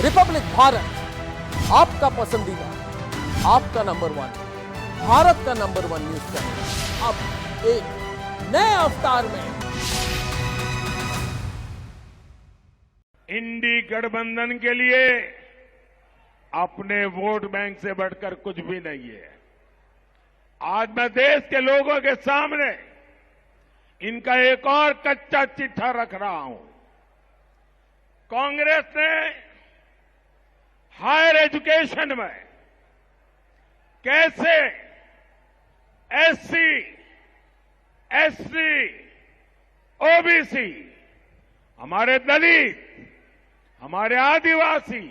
Republic Bharat, आपका पसंदीदा, आपका नंबर वन, भारत का नंबर वन न्यूज चैनल अब एक नए अवतार में। इंडी गठबंधन के लिए अपने वोट बैंक से बढ़कर कुछ भी नहीं है। आज मैं देश के लोगों के सामने इनका एक और कच्चा चिट्ठा रख रहा हूं। कांग्रेस ने हायर एजुकेशन में कैसे एससी, एसटी, ओबीसी, हमारे दलित, हमारे आदिवासी,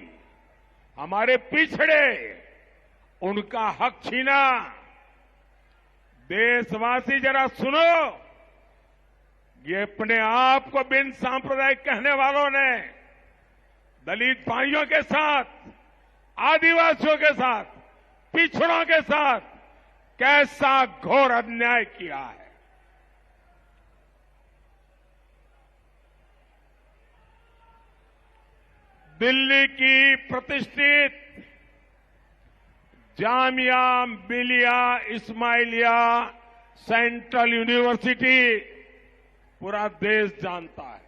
हमारे पिछड़े, उनका हक छीना। देशवासी जरा सुनो, ये अपने आप को बिन सांप्रदायिक कहने वालों ने दलित भाइयों के साथ, आदिवासियों के साथ, पिछड़ों के साथ कैसा घोर अन्याय किया है। दिल्ली की प्रतिष्ठित जामिया मिलिया इस्माइलिया सेंट्रल यूनिवर्सिटी पूरा देश जानता है।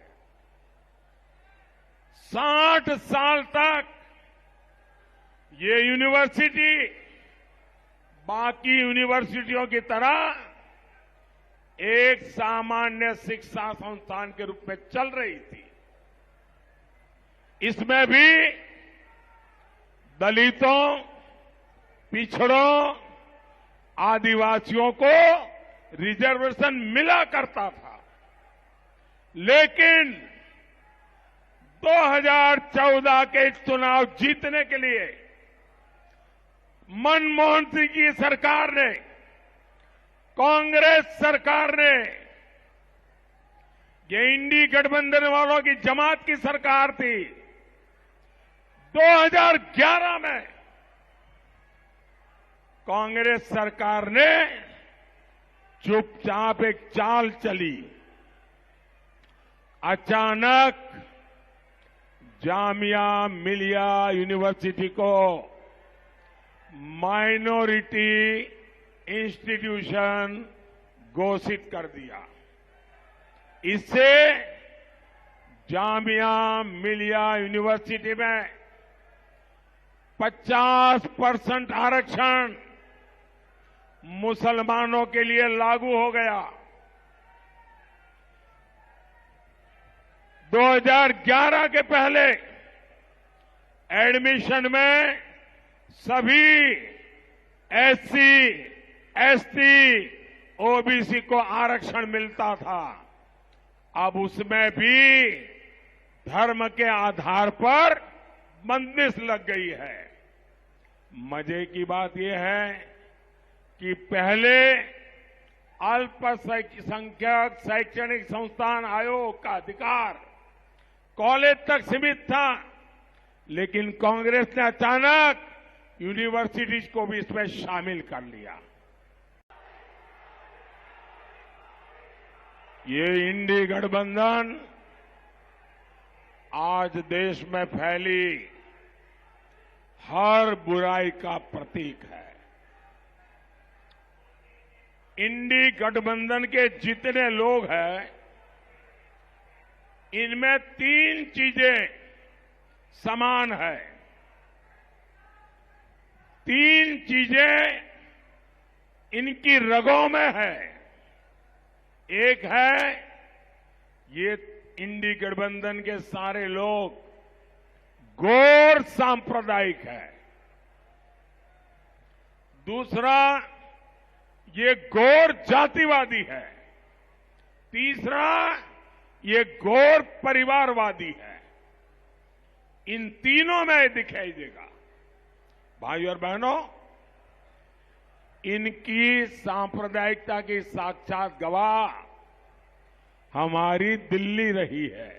60 साल तक ये यूनिवर्सिटी बाकी यूनिवर्सिटियों की तरह एक सामान्य शिक्षा संस्थान के रूप में चल रही थी। इसमें भी दलितों, पिछड़ों, आदिवासियों को रिजर्वेशन मिला करता था। लेकिन 2014 के चुनाव जीतने के लिए मनमोहन सिंह की सरकार ने, कांग्रेस सरकार ने, ये इंडी गठबंधन वालों की जमात की सरकार थी, 2011 में कांग्रेस सरकार ने चुपचाप एक चाल चली। अचानक जामिया मिलिया यूनिवर्सिटी को माइनॉरिटी इंस्टीट्यूशन घोषित कर दिया। इससे जामिया मिलिया यूनिवर्सिटी में 50% आरक्षण मुसलमानों के लिए लागू हो गया। 2011 के पहले एडमिशन में सभी एससी, एसटी, ओबीसी को आरक्षण मिलता था। अब उसमें भी धर्म के आधार पर बंदिश लग गई है। मजे की बात यह है कि पहले अल्पसंख्यक शैक्षणिक संस्थान आयोग का अधिकार कॉलेज तक सीमित था, लेकिन कांग्रेस ने अचानक यूनिवर्सिटीज को भी इसमें शामिल कर लिया। ये इंडी गठबंधन आज देश में फैली हर बुराई का प्रतीक है। इंडी गठबंधन के जितने लोग हैं, इनमें 3 चीजें समान है। 3 चीजें इनकी रगों में है। एक है, ये इंडी गठबंधन के सारे लोग गौर सांप्रदायिक है। दूसरा, ये गौर जातिवादी है। तीसरा, ये गौर परिवारवादी है। इन तीनों में दिखाई देगा। भाइयों और बहनों, इनकी सांप्रदायिकता की साक्षात गवाह हमारी दिल्ली रही है।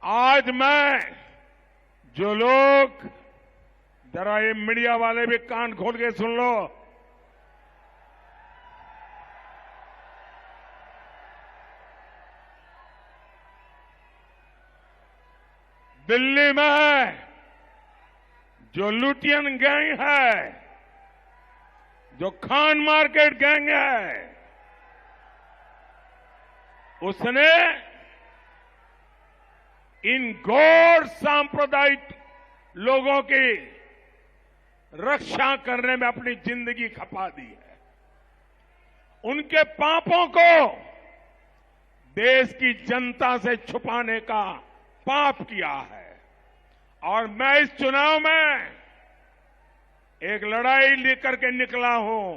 आज मैं जो लोग, जरा ये मीडिया वाले भी कान खोल के सुन लो, दिल्ली में जो लुटियन गैंग है, जो खान मार्केट गैंग है, उसने इन गौर सांप्रदायिक लोगों की रक्षा करने में अपनी जिंदगी खपा दी है। उनके पापों को देश की जनता से छुपाने का पाप किया है। और मैं इस चुनाव में एक लड़ाई लेकर के निकला हूं।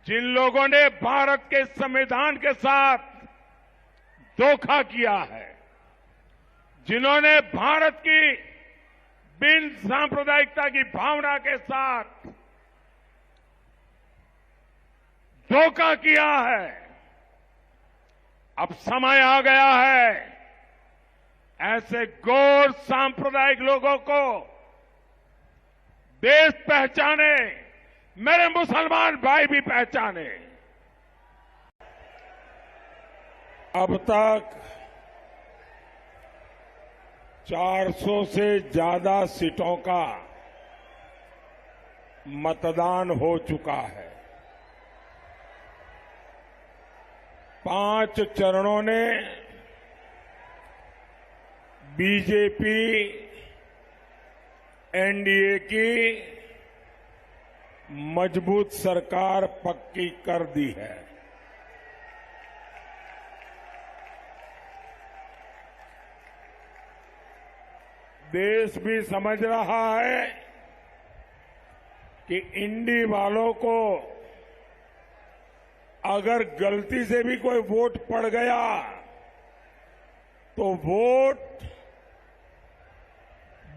जिन लोगों ने भारत के संविधान के साथ धोखा किया है, जिन्होंने भारत की बिन सांप्रदायिकता की भावना के साथ धोखा किया है, अब समय आ गया है ऐसे गौर सांप्रदायिक लोगों को देश पहचाने, मेरे मुसलमान भाई भी पहचाने। अब तक 400 से ज्यादा सीटों का मतदान हो चुका है। 5 चरणों ने बीजेपी एनडीए की मजबूत सरकार पक्की कर दी है। देश भी समझ रहा है कि इंडी वालों को अगर गलती से भी कोई वोट पड़ गया तो वोट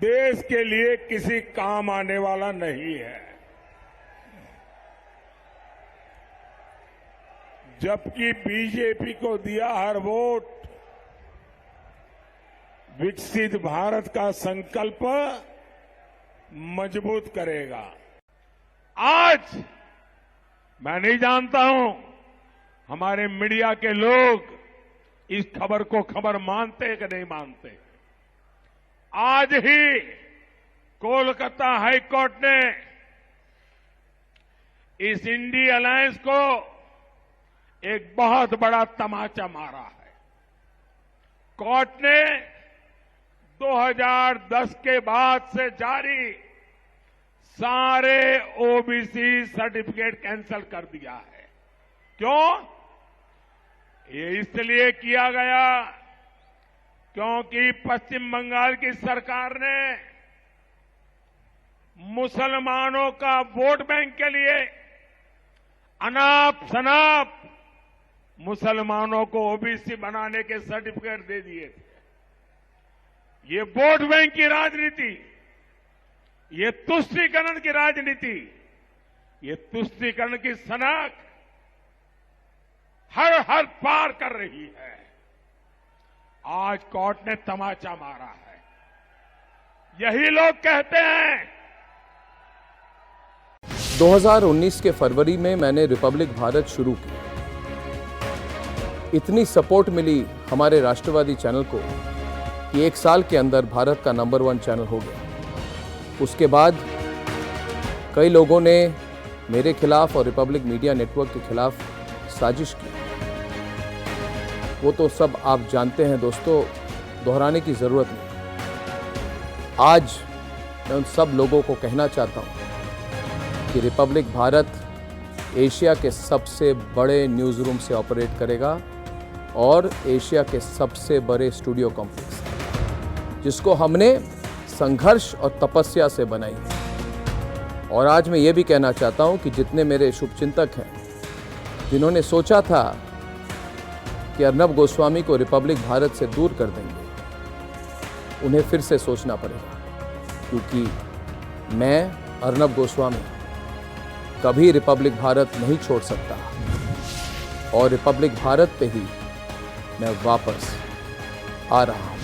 देश के लिए किसी काम आने वाला नहीं है। जबकि बीजेपी को दिया हर वोट विकसित भारत का संकल्प मजबूत करेगा। आज मैं नहीं जानता हूं हमारे मीडिया के लोग इस खबर को खबर मानते कि नहीं मानते। आज ही कोलकाता हाईकोर्ट ने इस इंडी अलायंस को एक बहुत बड़ा तमाचा मारा है। कोर्ट ने 2010 के बाद से जारी सारे ओबीसी सर्टिफिकेट कैंसिल कर दिया है। क्यों? ये इसलिए किया गया क्योंकि पश्चिम बंगाल की सरकार ने मुसलमानों का वोट बैंक के लिए अनाप शनाप मुसलमानों को ओबीसी बनाने के सर्टिफिकेट दे दिए थे। ये वोट बैंक की राजनीति, ये तुष्टीकरण की राजनीति, ये तुष्टीकरण की सनक हर पार कर रही है। आज कोर्ट ने तमाचा मारा है। यही लोग कहते हैं। 2019 के फरवरी में मैंने रिपब्लिक भारत शुरू की। इतनी सपोर्ट मिली हमारे राष्ट्रवादी चैनल को कि 1 साल के अंदर भारत का नंबर 1 चैनल हो गया। उसके बाद कई लोगों ने मेरे खिलाफ और रिपब्लिक मीडिया नेटवर्क के खिलाफ साजिश की। वो तो सब आप जानते हैं दोस्तों, दोहराने की जरूरत नहीं। आज मैं उन सब लोगों को कहना चाहता हूं कि रिपब्लिक भारत एशिया के सबसे बड़े न्यूज़ रूम से ऑपरेट करेगा और एशिया के सबसे बड़े स्टूडियो कॉम्प्लेक्स, जिसको हमने संघर्ष और तपस्या से बनाई। और आज मैं ये भी कहना चाहता हूं कि जितने मेरे शुभचिंतक हैं, जिन्होंने सोचा था कि अर्नब गोस्वामी को रिपब्लिक भारत से दूर कर देंगे, उन्हें फिर से सोचना पड़ेगा, क्योंकि मैं अर्नब गोस्वामी कभी रिपब्लिक भारत नहीं छोड़ सकता और रिपब्लिक भारत पे ही मैं वापस आ रहा हूं।